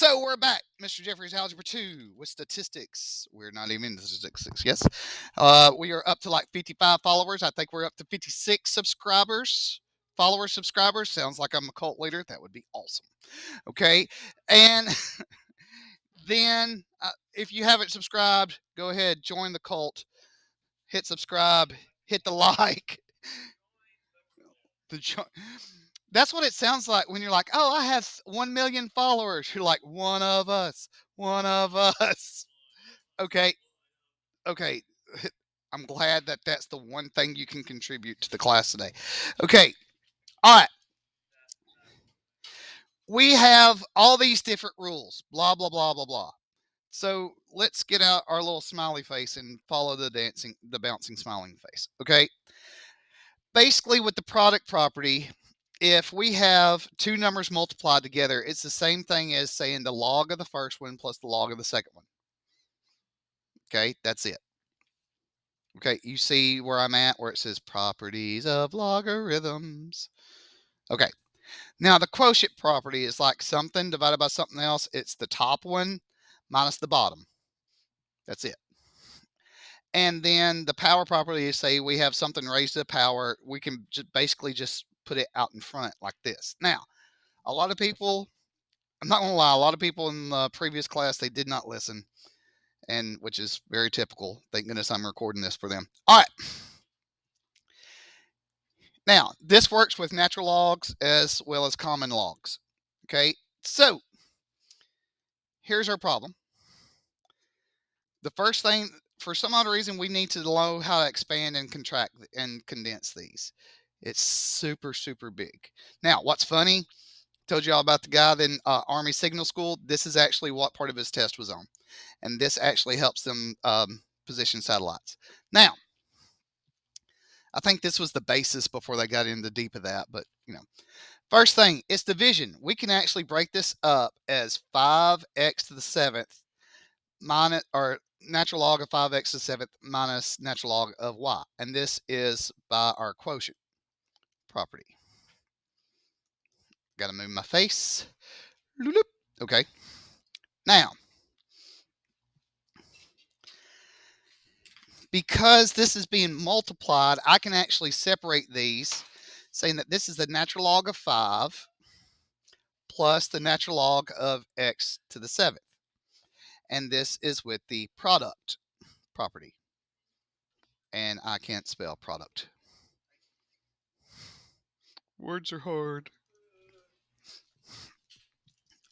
So we're back, Mr. Jeffrey's Algebra 2 with statistics. We're not even in statistics, yes. We are up to like 55 followers. I think we're up to 56 subscribers. Subscribers. Sounds like I'm a cult leader. That would be awesome. Okay. And then if you haven't subscribed, go ahead, join the cult. Hit subscribe, hit the like. That's what it sounds like when you're like, oh, I have 1 million followers. You're like, one of us. Okay. Okay. I'm glad that that's the one thing you can contribute to the class today. Okay. All right. We have all these different rules, blah, blah, blah, blah, blah. So let's get out our little smiley face and follow the bouncing smiling face. Okay. Basically, with the product property, if we have two numbers multiplied together, it's the same thing as saying the log of the first one plus the log of the second one. Okay, that's it. Okay, you see where I'm at, where it says properties of logarithms. Okay, now the quotient property is like something divided by something else. It's the top one minus the bottom. That's it. And then the power property is, say we have something raised to the power, we can basically just put it out in front like this. Now, a lot of people, I'm not gonna lie, a lot of people in the previous class, they did not listen, and which is very typical. Thank goodness I'm recording this for them. All right. Now, this works with natural logs as well as common logs. Okay, so here's our problem. The first thing, for some odd reason, we need to know how to expand and contract and condense these. It's super, super big. Now, what's funny, told you all about the guy in Army Signal School. This is actually what part of his test was on. And this actually helps them position satellites. Now, I think this was the basis before they got into the deep of that, but you know. First thing, it's division. We can actually break this up as 5x to the 7th minus, or natural log of 5x to the 7th minus natural log of y. And this is by our quotient property. Got to move my face. Okay. Now, because this is being multiplied, I can actually separate these, saying that this is the natural log of 5 plus the natural log of x to the 7th. And this is with the product property. And I can't spell product. Words are hard.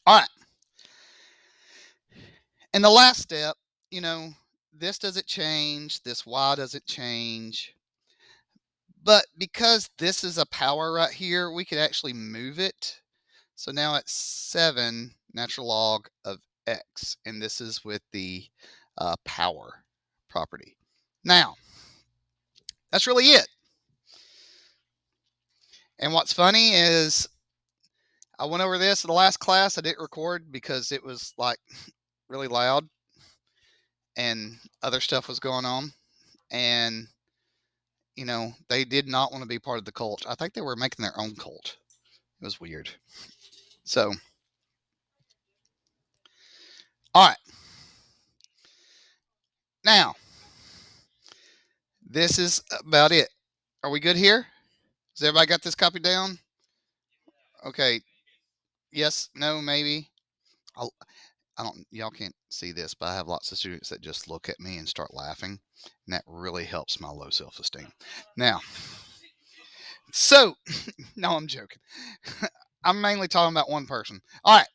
All right. And the last step, you know, this doesn't change, this y doesn't change. But because this is a power right here, we could actually move it. So now it's 7 natural log of x, and this is with the power property. Now, that's really it. And what's funny is I went over this in the last class. I didn't record because it was like really loud and other stuff was going on. And, you know, they did not want to be part of the cult. I think they were making their own cult. It was weird. So, all right. Now, this is about it. Are we good here? Has everybody got this copy down? Okay. Yes, no, maybe. I don't, y'all can't see this, but I have lots of students that just look at me and start laughing. And that really helps my low self esteem. Now, so, no, I'm joking. I'm mainly talking about one person. All right.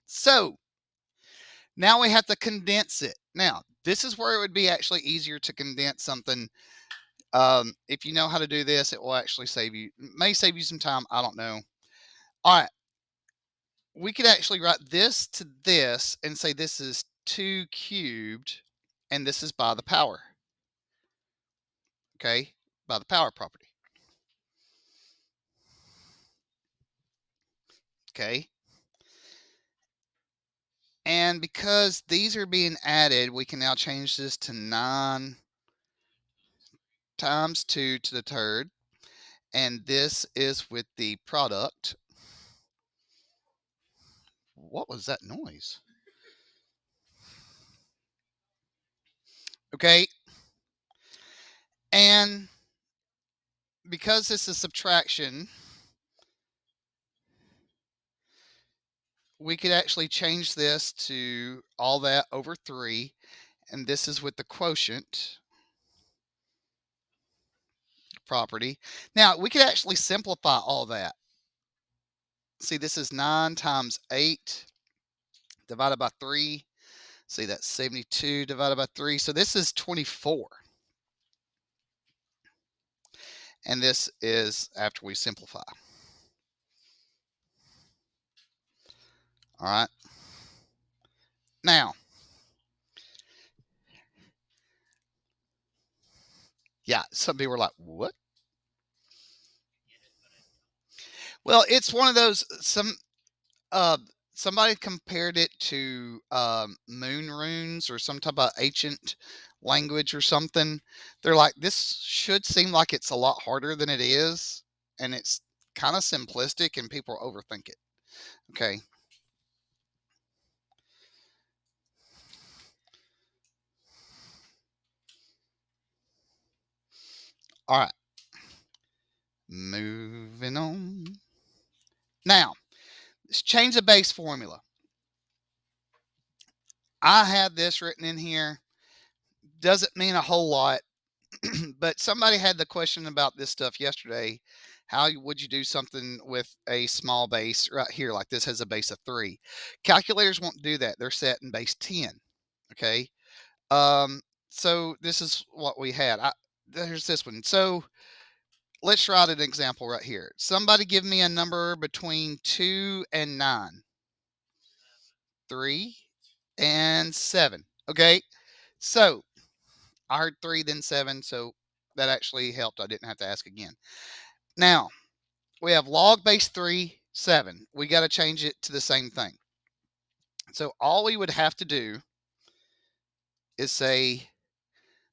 So, now we have to condense it. Now, this is where it would be actually easier to condense something. If you know how to do this, it will actually may save you some time. I don't know. All right. We could actually write this to this and say this is 2 cubed, and this is by the power. Okay, by the power property. Okay. And because these are being added, we can now change this to 9 times 2 to the third. And this is with the product what was that noise? Okay. And because this is subtraction, we could actually change this to all that over 3. And this is with the quotient property. Now, we could actually simplify all that. See, this is 9 times 8 divided by 3. See, that's 72 divided by 3. So this is 24. And this is after we simplify. All right. Now, yeah, some people are like, what? Well, it's one of those, uh, somebody compared it to moon runes or some type of ancient language or something. They're like, this should seem like it's a lot harder than it is. And it's kind of simplistic and people overthink it. Okay. All right. Moving on. Now, let's change the base formula. I have this written in here. Doesn't mean a whole lot, but somebody had the question about this stuff yesterday. How would you do something with a small base right here? Like this has a base of 3. Calculators won't do that. They're set in base 10. Okay. Um, so this is what we had. There's this one. So let's write an example right here. Somebody give me a number between 2 and 9. 3 and 7. Okay. So I heard 3, then 7. So that actually helped. I didn't have to ask again. Now we have log base 3, 7. We got to change it to the same thing. So all we would have to do is say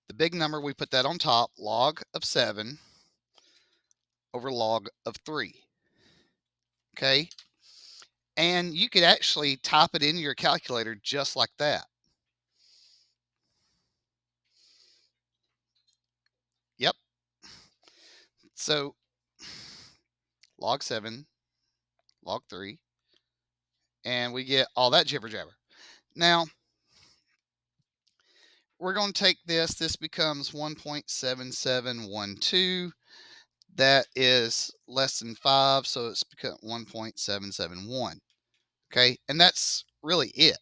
the big number, we put that on top, log of 7 over log of 3. Okay. And you could actually type it into your calculator just like that. Yep. So log 7, log 3, and we get all that jibber jabber. Now, we're going to take this. This becomes 1.7712. That is less than 5, so it's become 1.771. Okay, and that's really it.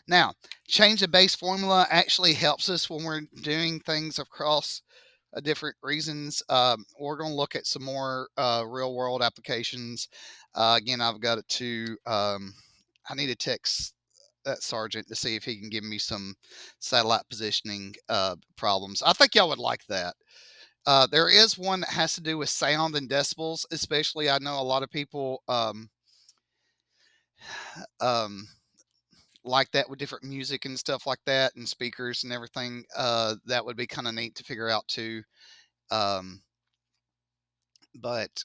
Now, change the base formula actually helps us when we're doing things across different reasons. We're going to look at some more real world applications. Again, I've got it to, I need to text that sergeant to see if he can give me some satellite positioning problems. I think y'all would like that. There is one that has to do with sound and decibels, especially. I know a lot of people um, like that with different music and stuff like that, and speakers and everything. That would be kind of neat to figure out too. Um, but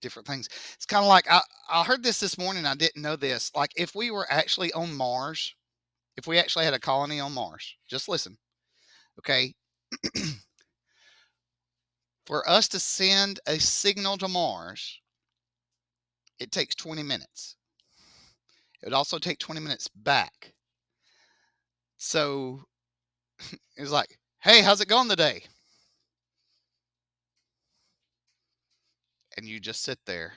different things. It's kind of like I heard this morning. I didn't know this. Like if we were actually on Mars, if we actually had a colony on Mars, just listen, okay. For us to send a signal to Mars, it takes 20 minutes. It would also take 20 minutes back. So it's like, hey, how's it going today? And you just sit there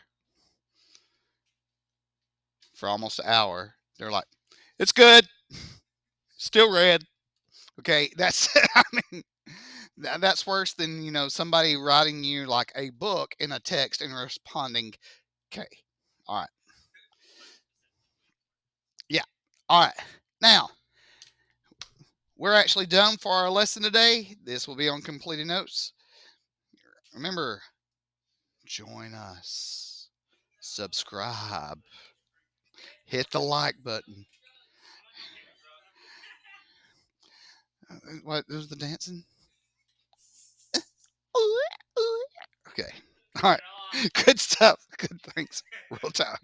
for almost an hour. They're like, it's good, still red. Okay, that's I mean, that's worse than somebody writing you like a book in a text and responding. Okay, all right, yeah, all right. Now we're actually done for our lesson today. This will be on completed notes. Remember, join us, subscribe, hit the like button. What was the dancing? Okay. All right. Good stuff. Good things. Real time.